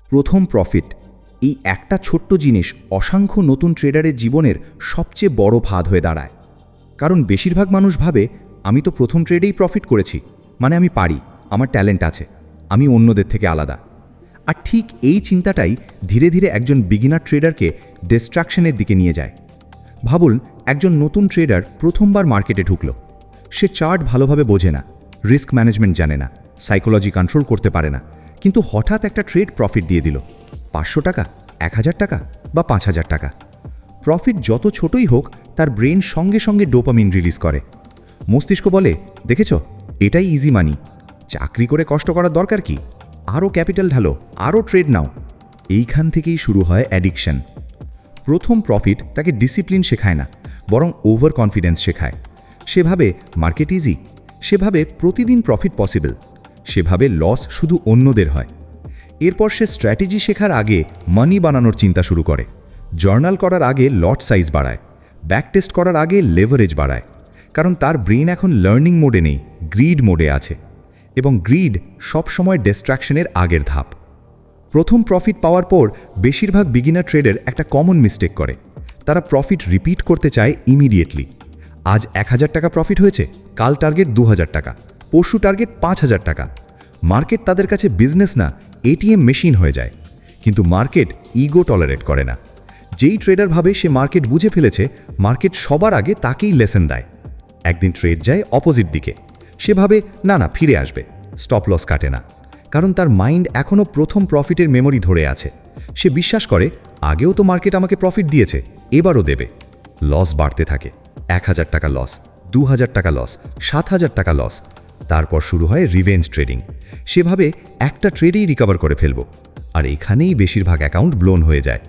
প্রথম প্রফিট, এই একটা ছোট্ট জিনিস অসংখ্য নতুন ট্রেডারের জীবনের সবচেয়ে বড় ফাঁদ হয়ে দাঁড়ায়। কারণ বেশিরভাগ মানুষ ভাবে আমি তো প্রথম ট্রেডেই প্রফিট করেছি, মানে আমি পারি, আমার ট্যালেন্ট আছে, আমি অন্যদের থেকে আলাদা। আর ঠিক এই চিন্তাটাই ধীরে ধীরে একজন বিগিনার ট্রেডারকে ডিস্ট্রাকশনের দিকে নিয়ে যায়। ভাবুন, একজন নতুন ট্রেডার প্রথমবার মার্কেটে ঢুকল। সে চার্ট ভালোভাবে বোঝে না, রিস্ক ম্যানেজমেন্ট জানে না, সাইকোলজি কন্ট্রোল করতে পারে না, কিন্তু হঠাৎ একটা ট্রেড প্রফিট দিয়ে দিল। 500 টাকা, 1000 টাকা বা 5000 টাকা। প্রফিট যত ছোটই হোক, তার ব্রেন সঙ্গে সঙ্গে ডোপামিন রিলিজ করে। মস্তিষ্ক বলে, দেখেছ, এটাই ইজি মানি, চাকরি করে কষ্ট করার দরকার কি, আরও ক্যাপিটাল ঢালো, আরও ট্রেড নাও। এইখান থেকেই শুরু হয় অ্যাডিকশন। প্রথম প্রফিট তাকে ডিসিপ্লিন শেখায় না, বরং ওভার কনফিডেন্স শেখায়। সেভাবে মার্কেট ইজি, সেভাবে প্রতিদিন প্রফিট পসিবল, সেভাবে লস শুধু অন্যদের হয়। এরপর সে স্ট্র্যাটেজি শেখার আগে মানি বানানোর চিন্তা শুরু করে, জার্নাল করার আগে লট সাইজ বাড়ায়, ব্যাক টেস্ট করার আগে লেভারেজ বাড়ায়। কারণ তার ব্রেন এখন লার্নিং মোডে নেই, গ্রিড মোডে আছে। এবং গ্রিড সবসময় ডিস্ট্র্যাকশনের আগের ধাপ। প্রথম প্রফিট পাওয়ার পর বেশিরভাগ বিগিনার ট্রেডার একটা কমন মিস্টেক করে। তারা প্রফিট রিপিট করতে চায় ইমিডিয়েটলি। আজ 1000 টাকা প্রফিট হয়েছে, কাল টার্গেট 2000 টাকা, পরশু টার্গেট 5000 টাকা। মার্কেট তাদের কাছে বিজনেস না, এটিএম মেশিন হয়ে যায়। কিন্তু মার্কেট ইগো টলারেট করে না। যেই ট্রেডার ভাবে সে মার্কেট বুঝে ফেলেছে, মার্কেট সবার আগে তাকেই লেসন দেয়। একদিন ট্রেড যায় অপোজিট দিকে, সে ভাবে না ফিরে আসবে, স্টপ লস কাটে না। কারণ তার মাইন্ড এখনও প্রথম প্রফিটের মেমোরি ধরে আছে। সে বিশ্বাস করে, আগেও তো মার্কেট আমাকে প্রফিট দিয়েছে, এবারও দেবে। লস বাড়তে থাকে, 1000 টাকা লস, 2000 টাকা লস, 7000 টাকা লস। তারপর শুরু হয় রিভেঞ্জ ট্রেডিং। সেভাবে একটা ট্রেডেই রিকভার করে ফেলব। আর এখানেই বেশিরভাগ অ্যাকাউন্ট ব্লোন হয়ে যায়।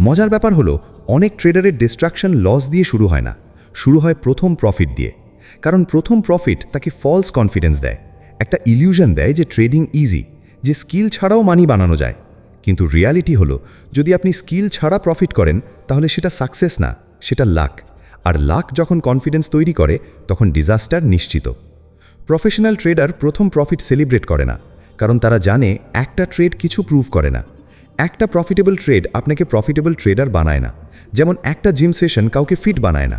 মজার ব্যাপার হলো, অনেক ট্রেডারের ডিস্ট্রাকশন লস দিয়ে শুরু হয় না, শুরু হয় প্রথম প্রফিট দিয়ে। কারণ প্রথম প্রফিট তাকে ফলস কনফিডেন্স দেয়, একটা ইলিউশন দেয় যে ট্রেডিং ইজি, যে স্কিল ছাড়াও মানি বানানো যায়। কিন্তু রিয়ালিটি হলো, যদি আপনি স্কিল ছাড়া প্রফিট করেন, তাহলে সেটা সাকসেস না, সেটা লাক। আর লাক যখন কনফিডেন্স তৈরি করে, তখন ডিজাস্টার নিশ্চিত। প্রফেশনাল ট্রেডার প্রথম প্রফিট সেলিব্রেট করে না, কারণ তারা জানে একটা ট্রেড কিছু প্রুভ করে না। একটা প্রফিটেবল ট্রেড আপনাকে প্রফিটেবল ট্রেডার বানায় না, যেমন একটা জিম সেশন কাউকে ফিট বানায় না।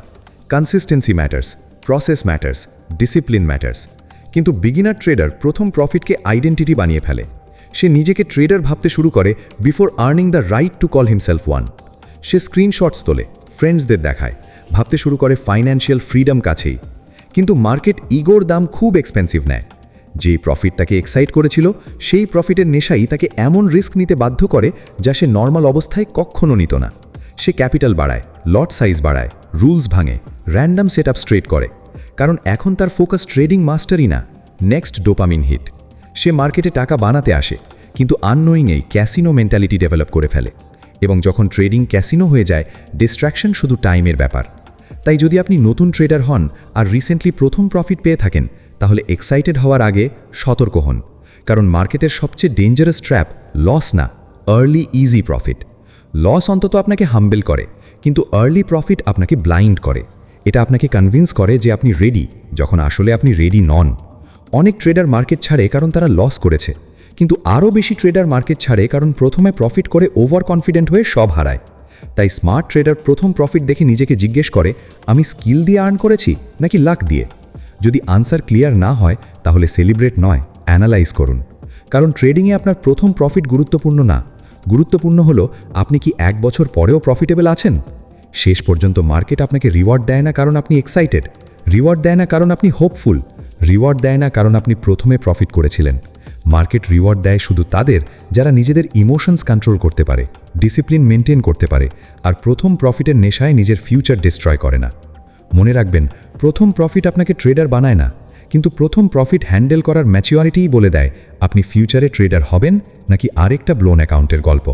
Consistency matters, process matters, discipline matters. কিন্তু বিগিনার ট্রেডার প্রথম প্রফিটকে আইডেন্টিটি বানিয়ে ফেলে। সে নিজেকে ট্রেডার ভাবতে শুরু করে before earning the right to call himself one. Say screenshots তোলে, ফ্রেন্ডসদের দেখায়, ভাবতে শুরু করে ফাইন্যান্সিয়াল ফ্রিডম কাছেই। কিন্তু মার্কেট ইগোর দাম খুব এক্সপেন্সিভ নেয়। যেই প্রফিট তাকে এক্সাইট করেছিল, সেই প্রফিটের নেশাই তাকে এমন রিস্ক নিতে বাধ্য করে যা সে নর্মাল অবস্থায় কখনো নিত না। সে ক্যাপিটাল বাড়ায়, লট সাইজ বাড়ায়, রুলস ভাঙে, র্যান্ডম সেট আপ স্ট্রেট করে। কারণ এখন তার ফোকাস ট্রেডিং মাস্টারই না, নেক্সট ডোপামিন হিট। সে মার্কেটে টাকা বানাতে আসে, কিন্তু আননোয়িংয়েই ক্যাসিনো মেন্টালিটি ডেভেলপ করে ফেলে। এবং যখন ট্রেডিং ক্যাসিনো হয়ে যায়, ডিস্ট্র্যাকশন শুধু টাইমের ব্যাপার। তাই যদি আপনি নতুন ট্রেডার হন আর রিসেন্টলি প্রথম প্রফিট পেয়ে থাকেন, তাহলে এক্সাইটেড হওয়ার আগে সতর্ক হন। কারণ মার্কেটের সবচেয়ে ডেঞ্জারাস ট্র্যাপ লস না, আর্লি ইজি প্রফিট। লস অন্তত আপনাকে হাম্বেল করে, কিন্তু আর্লি প্রফিট আপনাকে ব্লাইন্ড করে। এটা আপনাকে কনভিন্স করে যে আপনি রেডি, যখন আসলে আপনি রেডি নন। অনেক ট্রেডার মার্কেট ছাড়ে কারণ তারা লস করেছে, কিন্তু আরও বেশি ট্রেডার মার্কেট ছাড়ে কারণ প্রথমে প্রফিট করে ওভার কনফিডেন্ট হয়ে সব হারায়। তাই স্মার্ট ট্রেডার প্রথম প্রফিট দেখে নিজেকে জিজ্ঞেস করে, আমি স্কিল দিয়ে আর্ন করেছি নাকি লাক দিয়ে? যদি আনসার ক্লিয়ার না হয়, তাহলে সেলিব্রেট নয়, অ্যানালাইজ করুন। কারণ ট্রেডিংয়ে আপনার প্রথম প্রফিট গুরুত্বপূর্ণ না, গুরুত্বপূর্ণ হলো আপনি কি 1 বছর পরেও প্রফিটেবল আছেন। শেষ পর্যন্ত মার্কেট আপনাকে রিওয়ার্ড দেয় না কারণ আপনি এক্সাইটেড, রিওয়ার্ড দেয় না কারণ আপনি হোপফুল, রিওয়ার্ড দেয় না কারণ আপনি প্রথমে প্রফিট করেছিলেন। মার্কেট রিওয়ার্ড দেয় শুধু তাদের যারা নিজেদের ইমোশনস কন্ট্রোল করতে পারে, ডিসিপ্লিন মেনটেন করতে পারে, আর প্রথম প্রফিটের নেশায় নিজের ফিউচার ডিস্ট্রয় করে না। মনে রাখবেন, প্রথম প্রফিট আপনাকে ট্রেডার বানায় না, কিন্তু প্রথম প্রফিট হ্যান্ডেল করার ম্যাচিউরিটিই বলে দেয় আপনি ফিউচারে ট্রেডার হবেন নাকি আরেকটা ব্লোন অ্যাকাউন্টের গল্প।